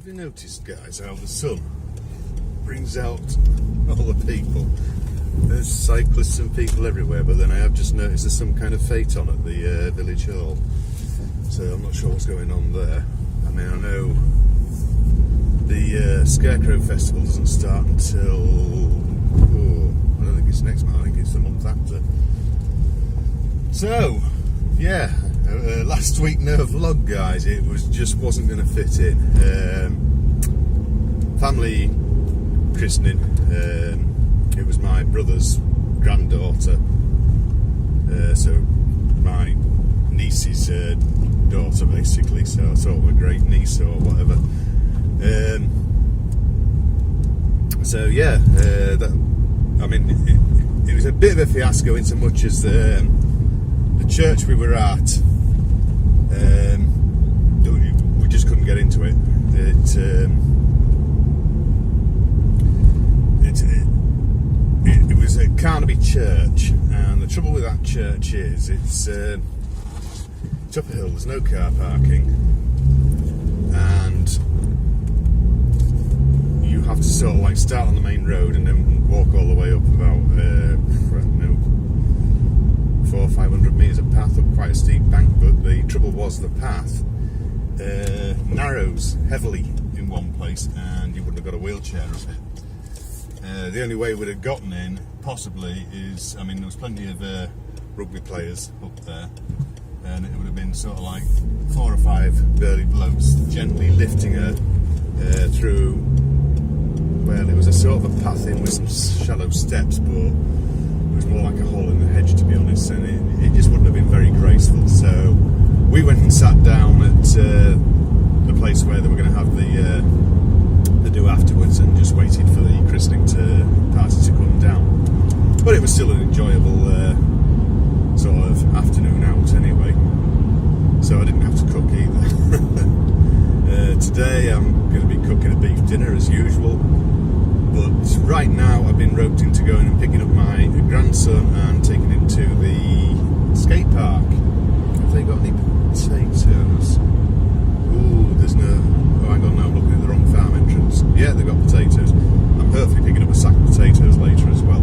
you noticed, guys, how the sun brings out all the people? There's cyclists and people everywhere, but then I have just noticed there's some kind of phaeton at the village hall. So I'm not sure what's going on there. I mean, I know the Scarecrow Festival doesn't start until, I don't think it's next month, I think it's the month after. So, yeah, last week no vlog, guys. It just wasn't going to fit in. Family christening. It was my brother's granddaughter, so my niece's daughter, basically. So sort of a great niece or whatever. So yeah, I mean, it was a bit of a fiasco in so much as the church we were at, we just couldn't get into it. It was a Carnaby church, and the trouble with that church is it's up a hill. There's no car parking, and you have to sort of like start on the main road and then walk all the way up about 400 or 500 metres of path up quite a steep bank. But the trouble was the path narrows heavily in one place, and you wouldn't have got a wheelchair up it. The only way we'd have gotten in, possibly, is, I mean, there was plenty of rugby players up there, and it would have been sort of like 4 or 5 burly blokes gently lifting her through, well, it was a sort of a path in with some shallow steps, but it was more like a hole in the hedge, to be honest, and it just wouldn't have been very graceful. So we went and sat down at the place where they were going to have the do afterwards, and just waited for the christening party to come down. But it was still an enjoyable sort of afternoon out anyway, so I didn't have to cook either. Today I'm going to be cooking a beef dinner as usual, but right now I've been roped into going and picking up my grandson and taking him to the skate park. Have they got any potatoes? Ooh, there's no... Oh, hang on, now I'm looking at the wrong farm entrance. Yeah, they've got potatoes. I'm hopefully picking up a sack of potatoes later as well.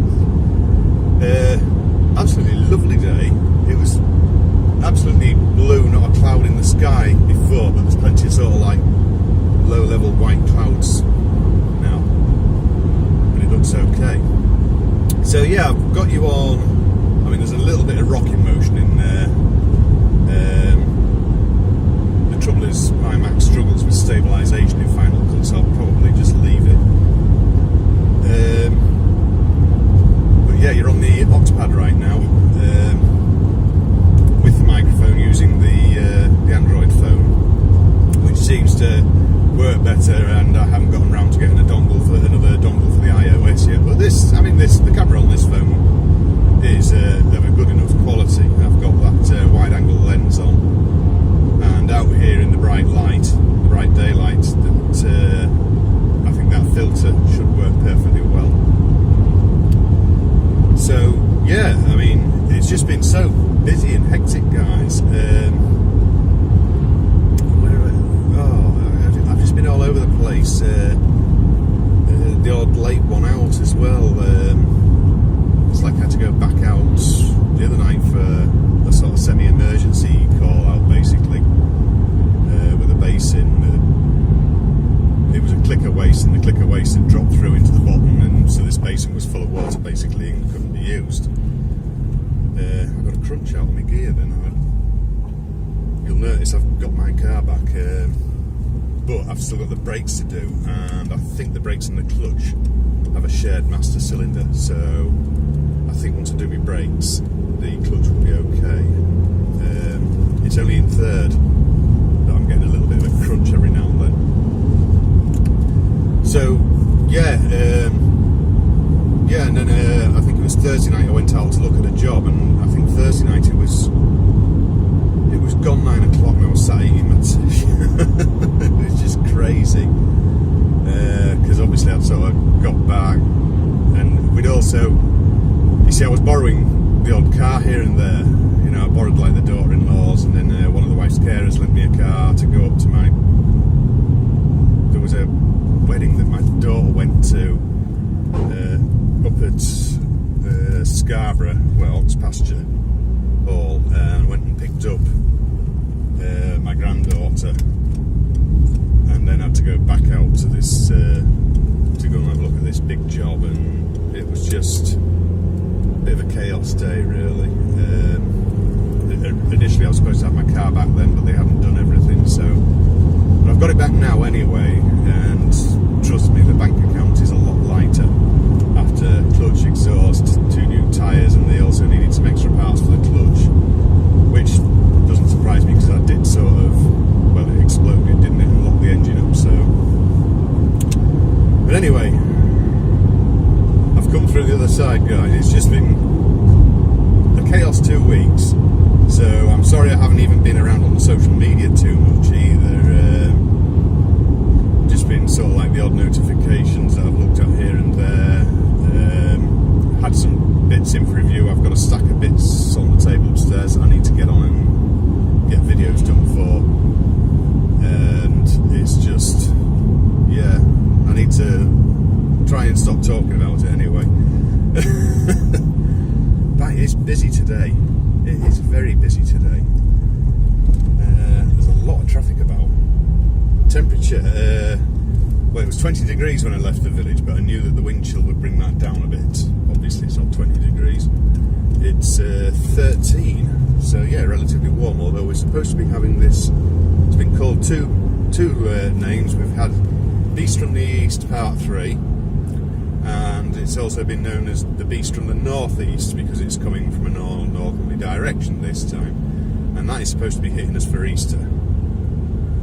Absolutely lovely day. It was absolutely blue, not a cloud in the sky before, but there's plenty of sort of like low-level white clouds now, and it looks okay. So yeah, I've got you on. I mean, there's a little bit of rocking motion in there. The trouble is, my Mac struggles with stabilisation in Final Cut, so I'll probably just leave it. But yeah, you're on the Octopad right now, with the microphone using the Android phone, which seems to work better, and I haven't gotten around to getting another dongle for the iOS yet. But this, I mean, the camera on this phone is of a good enough quality. I've got that wide-angle lens on, and out here in the bright daylight, that I think that filter should work perfectly well. So yeah, I mean, it's just been so busy and hectic, guys. I've just been all over the place. The odd late one out as well. It's like I had to go back out the other night for a sort of semi-emergency call out, basically, with a basin. It was a clicker waste, and the clicker waste had dropped through into the bottom, and so this basin was full of water, basically, and couldn't be used. I've got a crunch out of my gear then. You'll notice I've got my car back, but I've still got the brakes to do, and I think the brakes and the clutch have a shared master cylinder, so I think once I do my brakes, the clutch will be okay. It's only in third that I'm getting a little bit of a crunch every now and then. So yeah, and then I think it was Thursday night I went out to look at a job, and I think Thursday night it was gone 9 o'clock and I was sat eating my tea. It was just crazy, because obviously I'd sort of got back, and we'd also, you see, I was borrowing the odd car here and there. You know, I borrowed like the daughter-in-law's, and then one of the wife's carers lent me a car to go up to my... There was a pasture hall and went and picked up my granddaughter, and then had to go back out to this to go and have a look at this big job, and it was just a bit of a chaos day really. Initially I was supposed to have my car back then, but they hadn't done everything, so but I've got it back now anyway, and trust me, the bank account is a lot lighter after clutch, exhaust, 2 new tyres, and they also needed some extra parts for the clutch, which doesn't surprise me because I did sort of, well, it exploded, didn't it, and locked the engine up, so. But anyway, I've come through the other side, guys. It's just been a chaos 2 weeks, so I'm sorry I haven't even been around on social media too much either. Just been sort of like the odd notifications that I've looked at here and there. Had some bits in for review. I've got a stack of bits on the table upstairs that I need to get on and get videos done for, and it's just, yeah, I need to try and stop talking about it anyway. But it's busy today. It is very busy today. There's a lot of traffic about. Temperature, well, it was 20 degrees when I left the village, but I knew that the wind chill would bring that down a bit. Obviously it's not 20 degrees. It's 13, so yeah, relatively warm, although we're supposed to be having this, it's been called two names. We've had Beast from the East Part 3, and it's also been known as the Beast from the Northeast because it's coming from a northerly direction this time, and that is supposed to be hitting us for Easter.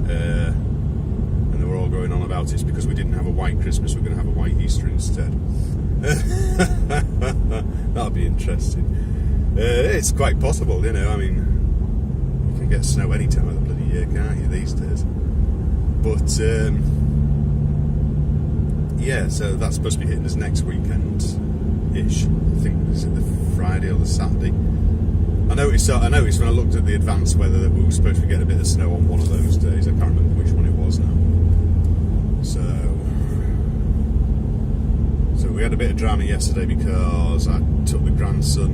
And they were all going on about it's because we didn't have a white Christmas, we're going to have a white Easter instead. That'll be interesting. It's quite possible, you know, I mean, you can get snow any time of the bloody year, can't you, these days? But, yeah, so that's supposed to be hitting us next weekend-ish. I think, is it the Friday or the Saturday? I noticed when I looked at the advanced weather that we were supposed to get a bit of snow on one of those days. I can't remember which one it was now. So we had a bit of drama yesterday because I took the grandson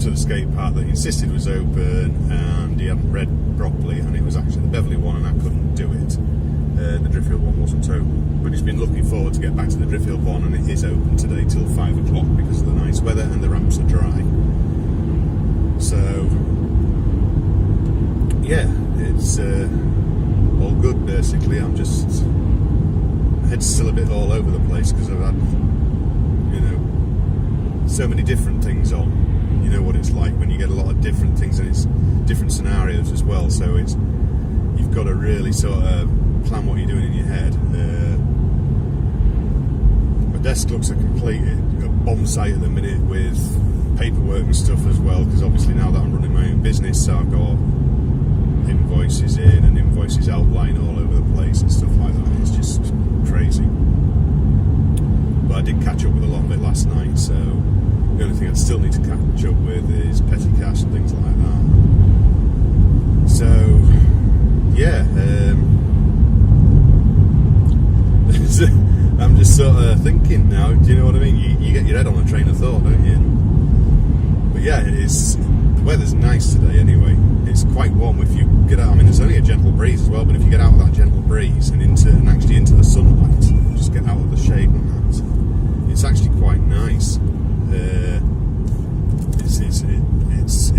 to the skate park that he insisted was open, and he hadn't read properly, and it was actually the Beverley one, and I couldn't do it. The Driffield one wasn't open, but he's been looking forward to get back to the Driffield one, and it is open today till 5 o'clock because of the nice weather and the ramps are dry. So yeah, it's all good basically. I'm just, my head's still a bit all over the place because I've had, you know, so many different things on. You know what it's like when you get a lot of different things, and it's different scenarios as well, so it's, you've got to really sort of plan what you're doing in your head. My desk looks a complete bomb site at the minute with paperwork and stuff as well, because obviously now that I'm running my own business, so I've got invoices in and invoices out lying all over the place and stuff like that. It's just crazy. But I did catch up with a lot of it last night, so the only thing I still need to catch up with is petty cash and things like that. So yeah, I'm just sort of thinking now, do you know what I mean? You get your head on a train of thought, don't you? But yeah, the weather's nice today anyway. It's quite warm if you get out. I mean, there's only a gentle breeze as well, but if you get out of that gentle breeze and actually into the sunlight, just get out of the shade and that, it's actually quite nice.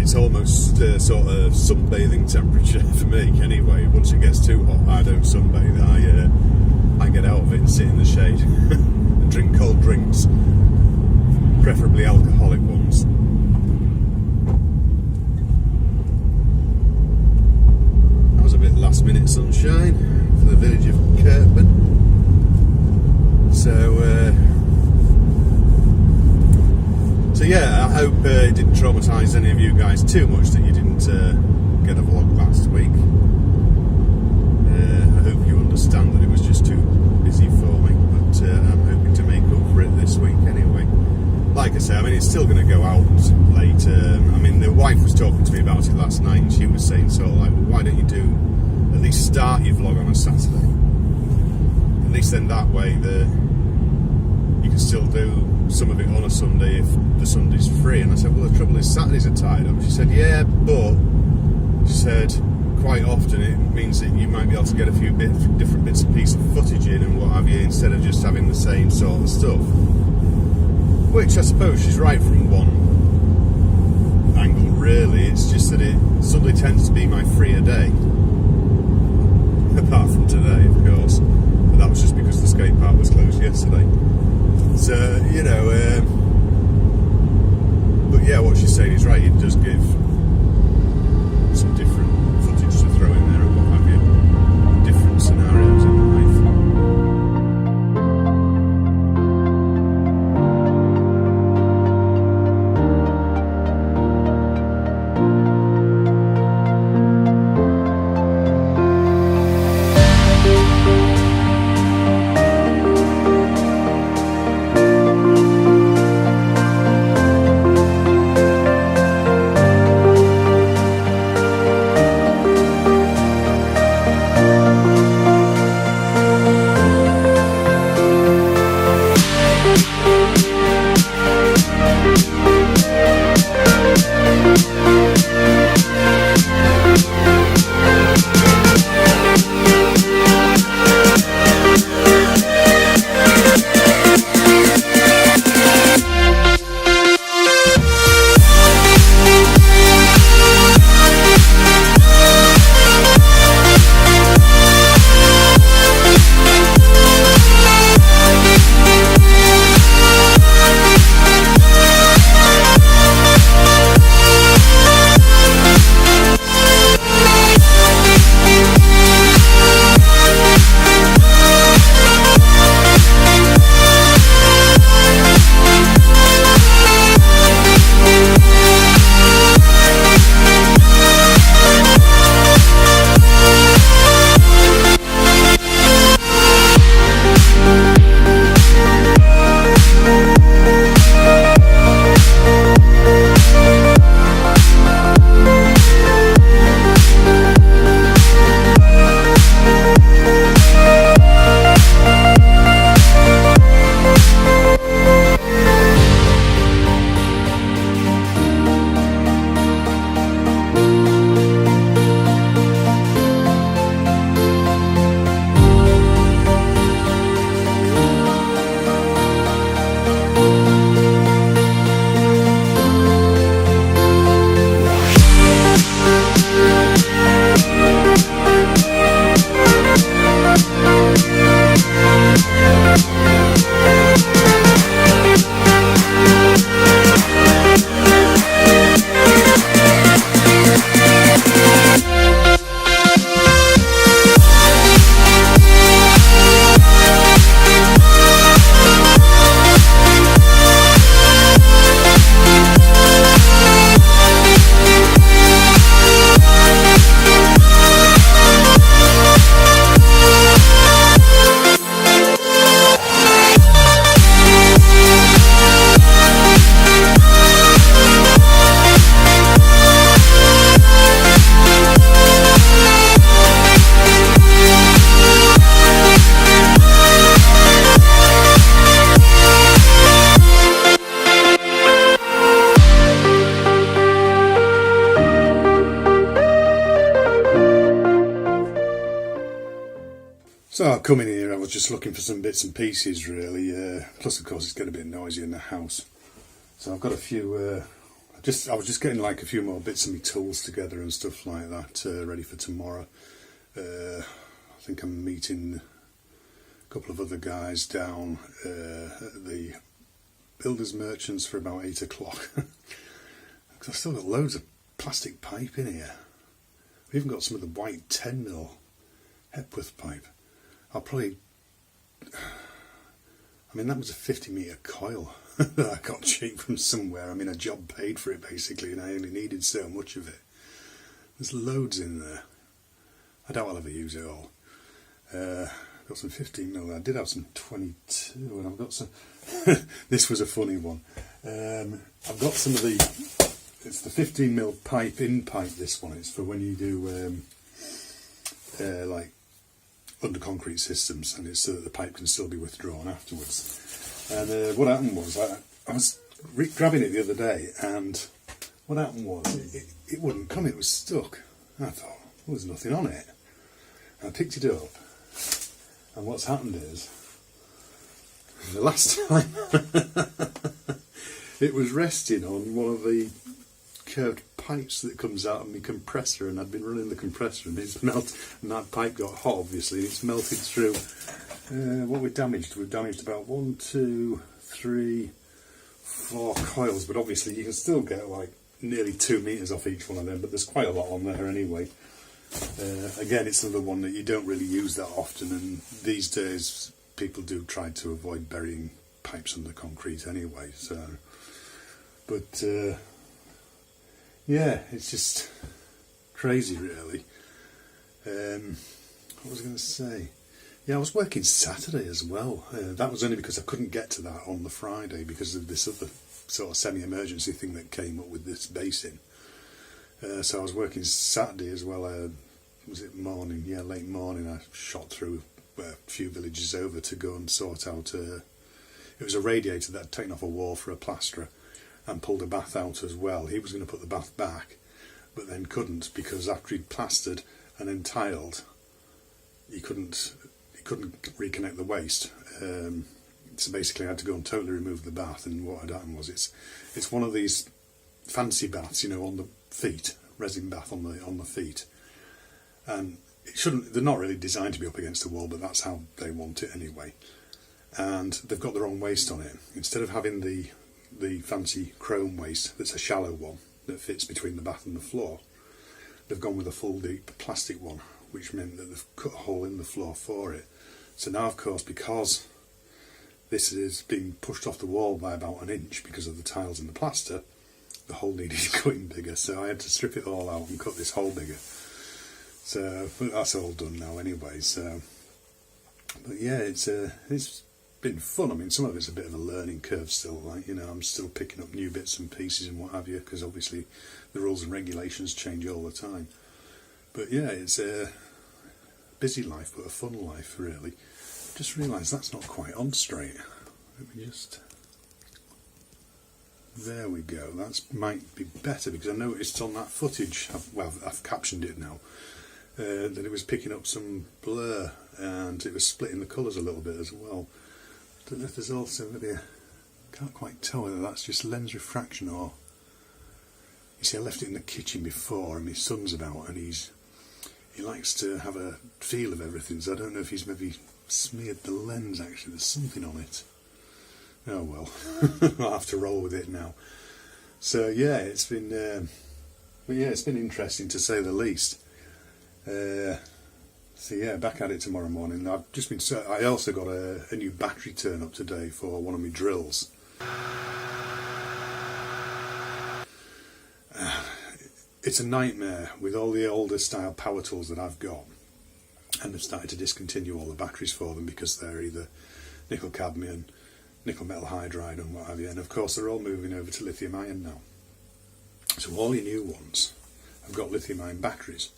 It's almost sort of sunbathing temperature for me anyway. Once it gets too hot, I don't sunbathe. I get out of it and sit in the shade and drink cold drinks, preferably alcoholic ones. That was a bit last minute sunshine for the village of Kirkman. So yeah, I hope it didn't traumatise any of you guys too much that you didn't get a vlog last week. I hope you understand that it was just too busy for me, but I'm hoping to make up for it this week anyway. Like I say, I mean, it's still going to go out later. I mean, the wife was talking to me about it last night, and she was saying sort of like, well, why don't you do at least start your vlog on a Saturday? At least then that way you can still do some of it on a Sunday if the Sunday's free. And I said, well, the trouble is Saturdays are tied up. She said, yeah, but she said quite often it means that you might be able to get a few different bits and pieces of footage in and what have you, instead of just having the same sort of stuff. Which I suppose she's right from one angle, really. It's just that Sunday tends to be my freer day. Apart from today, of course. But that was just because the skate park was closed yesterday. So, you know, but yeah, what she's saying is right. It does give some different footage to throw in there and what have you. Different scenarios in life. So I've come in here, I was just looking for some bits and pieces really, plus of course it's getting a bit noisy in the house. So I've got a few, I was just getting like a few more bits of my tools together and stuff like that, ready for tomorrow. I think I'm meeting a couple of other guys down at the Builders Merchants for about 8 o'clock. Because I've still got loads of plastic pipe in here. We've even got some of the white 10mm Hepworth pipe. I'll probably, I mean that was a 50-metre coil that I got cheap from somewhere. I mean a job paid for it basically and I only needed so much of it. There's loads in there. I doubt I'll ever use it all. Got some 15mm, I did have some 22 and I've got some, this was a funny one. I've got some of the, it's the 15mm pipe in pipe, this one. It's for when you do like under concrete systems, and it's so that the pipe can still be withdrawn afterwards. And what happened was, I was grabbing it the other day, and what happened was it wouldn't come, it was stuck. I thought, well, there's nothing on it. I picked it up, and what's happened is, the last time it was resting on one of the curved pipes that comes out of my compressor, and I'd been running the compressor, and it's melted, and that pipe got hot, obviously, and it's melted through. What we've damaged about 1, 2, 3, 4 coils, but obviously you can still get like nearly 2 meters off each one of them, but there's quite a lot on there anyway. Again, it's another one that you don't really use that often, and these days people do try to avoid burying pipes under concrete anyway, so, but yeah, it's just crazy really. What was I going to say? Yeah, I was working Saturday as well. That was only because I couldn't get to that on the Friday because of this other sort of semi-emergency thing that came up with this basin. So I was working Saturday as well. Was it morning? Yeah, late morning. I shot through a few villages over to go and sort out. It was a radiator that had taken off a wall for a plasterer and pulled a bath out as well. He was going to put the bath back, but then couldn't because after he'd plastered and then tiled, he couldn't reconnect the waste. So basically I had to go and totally remove the bath, and what had happened was it's one of these fancy baths, you know, on the feet, resin bath on the feet, and they're not really designed to be up against the wall, but that's how they want it anyway, and they've got the wrong waste on it. Instead of having the fancy chrome waste that's a shallow one that fits between the bath and the floor, they've gone with a full deep plastic one, which meant that they've cut a hole in the floor for it. So now, of course, because this is being pushed off the wall by about 1 inch because of the tiles and the plaster, the hole needed cutting bigger, so I had to strip it all out and cut this hole bigger. So but that's all done now anyway. So, but yeah, it's been fun. I mean, some of it's a bit of a learning curve still. Like, you know, I'm still picking up new bits and pieces and what have you, because obviously the rules and regulations change all the time. But yeah, it's a busy life, but a fun life, really. Just realised that's not quite on straight. Let me just... There we go. That might be better, because I noticed on that footage, I've captioned it now, that it was picking up some blur, and it was splitting the colours a little bit as well. I don't know if there's also maybe can't quite tell whether that's just lens refraction or... You see, I left it in the kitchen before, and my son's about, and he likes to have a feel of everything, so I don't know if he's maybe smeared the lens. Actually, there's something on it. Oh well, I'll have to roll with it now. So yeah, it's been interesting to say the least. So yeah, back at it tomorrow morning. I've just been. I also got a new battery turn up today for one of my drills. It's a nightmare with all the older style power tools that I've got, and they've started to discontinue all the batteries for them because they're either nickel cadmium, nickel metal hydride and what have you, and of course they're all moving over to lithium ion now. So all your new ones have got lithium ion batteries,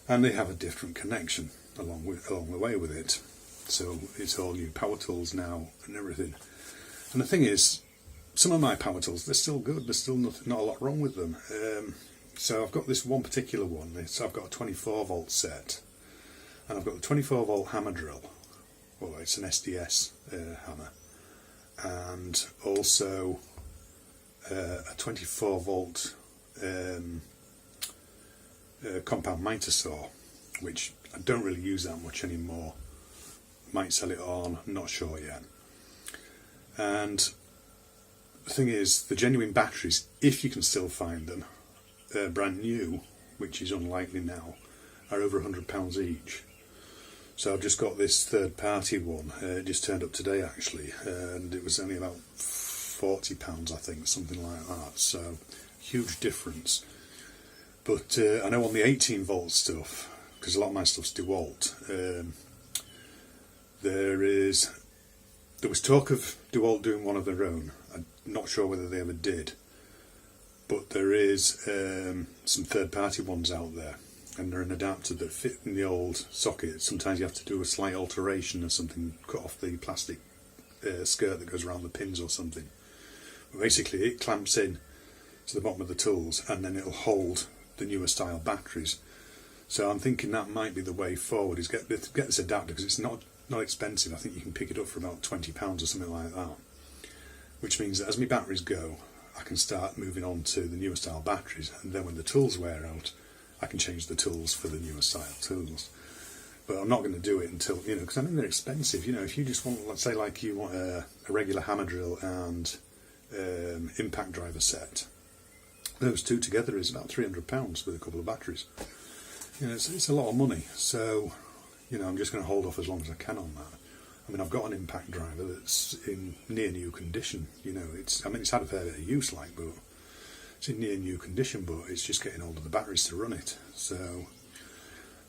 and they have a different connection along the way with it. So it's all new power tools now and everything. And the thing is, some of my power tools, they're still good. There's still not a lot wrong with them. So I've got this one particular one. I've got a 24 volt set, and I've got the 24 volt hammer drill. Well, it's an SDS hammer, and also a 24 volt compound miter saw, which I don't really use that much anymore. Might sell it on, I'm not sure yet. And the thing is, the genuine batteries, if you can still find them, brand new, which is unlikely now, are over £100 each. So I've just got this third party one. It just turned up today actually, and it was only about £40, I think, something like that. So huge difference. But I know on the 18 volt stuff, because a lot of my stuff's DeWalt, there was talk of DeWalt doing one of their own. I'm not sure whether they ever did, but there is some third-party ones out there, and they're an adapter that fit in the old socket. Sometimes you have to do a slight alteration or something, cut off the plastic skirt that goes around the pins or something. But basically it clamps in to the bottom of the tools, and then it'll hold the newer style batteries. So I'm thinking that might be the way forward, is get this adapter, because it's not expensive. I think you can pick it up for about £20 or something like that, which means that as my batteries go, I can start moving on to the newer style batteries, and then when the tools wear out, I can change the tools for the newer style tools. But I'm not going to do it until, because I mean they're expensive. If you just want, let's say like you want a regular hammer drill and impact driver set, those two together is about £300 with a couple of batteries. It's a lot of money. So, I'm just going to hold off as long as I can on that. I mean, I've got an impact driver that's in near new condition. It's had a fair bit of use, but it's in near new condition, but it's just getting hold of the batteries to run it. So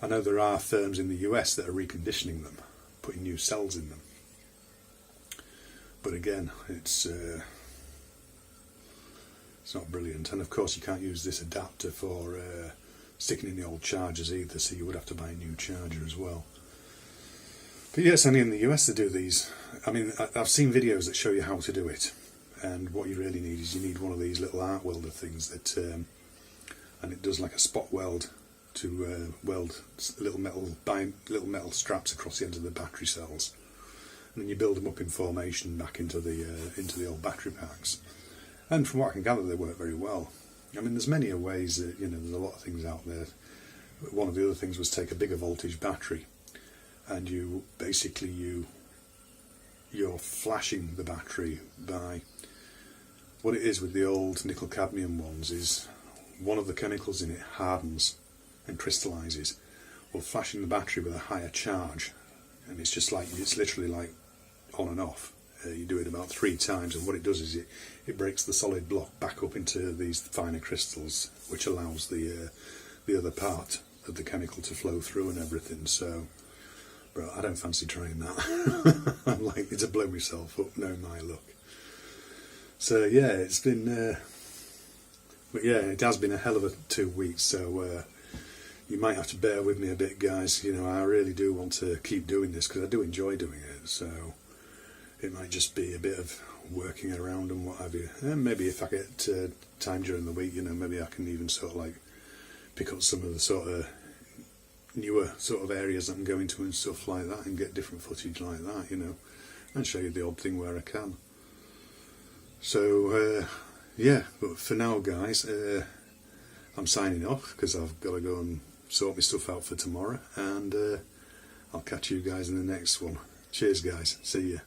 I know there are firms in the US that are reconditioning them, putting new cells in them. But again, it's not brilliant. And of course, you can't use this adapter for sticking in the old chargers either, so you would have to buy a new charger as well. But yes, only in the US they do these. I mean, I've seen videos that show you how to do it, and what you really need is you need one of these little arc welder things that, and it does like a spot weld to weld little metal straps across the end of the battery cells, and then you build them up in formation back into the old battery packs. And from what I can gather, they work very well. I mean, there's many ways that, there's a lot of things out there. One of the other things was take a bigger voltage battery, and you're flashing the battery by, what it is with the old nickel cadmium ones is one of the chemicals in it hardens and crystallises. Well, flashing the battery with a higher charge, and it's literally like on and off. You do it about 3 times, and what it does is it breaks the solid block back up into these finer crystals, which allows the other part of the chemical to flow through and everything. So, but I don't fancy trying that. I'm likely to blow myself up, no my luck. So yeah, it's been, but yeah, it has been a hell of a 2 weeks. So you might have to bear with me a bit, guys. I really do want to keep doing this because I do enjoy doing it. So it might just be a bit of working around and what have you. And maybe if I get time during the week, maybe I can even sort of like pick up some of the sort of newer sort of areas that I'm going to and stuff like that, and get different footage like that, and show you the odd thing where I can. So yeah, but for now, guys, I'm signing off because I've got to go and sort my stuff out for tomorrow, and I'll catch you guys in the next one. Cheers, guys. See ya.